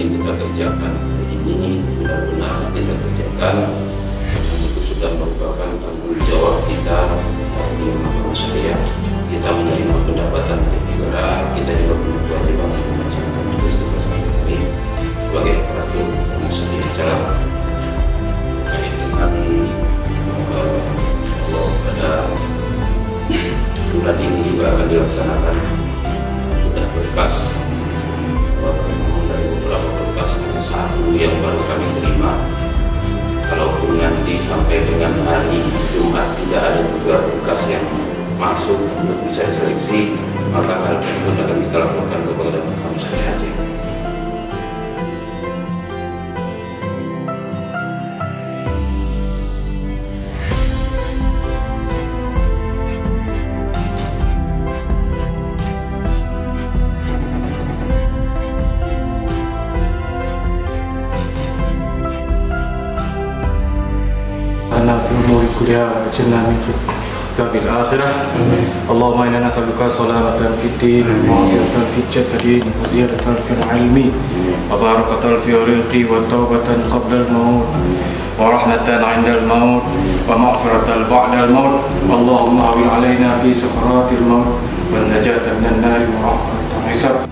yang kita kerjakan ini benar-benar kita kerjakan, itu sudah merupakan tanggung jawab kita di Mahkamah Syariah. Kita menerima pendapatan dari negara, kita juga punya kewajiban untuk melaksanakan tugas kita sehari-hari sebagai aparatur Syariah dalam terkait dengan Allah pada bulan ini juga akan dilaksanakan sudah berkas dari beberapa berkas, hanya satu yang baru kami terima. Kalaupun nanti sampai dengan hari Jumat tidak ada juga berkas yang masuk untuk bisa diseleksi, maka hal tersebut akan kita laporkan kepada Mahkamah Syariah Aceh. في أمور كلها وأجرنا من عذاب الآخرة. اللهم إنا نسألك سلامة في الدين وعافية في الجسد وزيادة في العلم وبركة في الرزق وتوبة قبل الموت ورحمة عند الموت ومغفرة بعد الموت. اللهم أعن علينا في سكرات الموت والنجاة من النار ورحمة الحساب.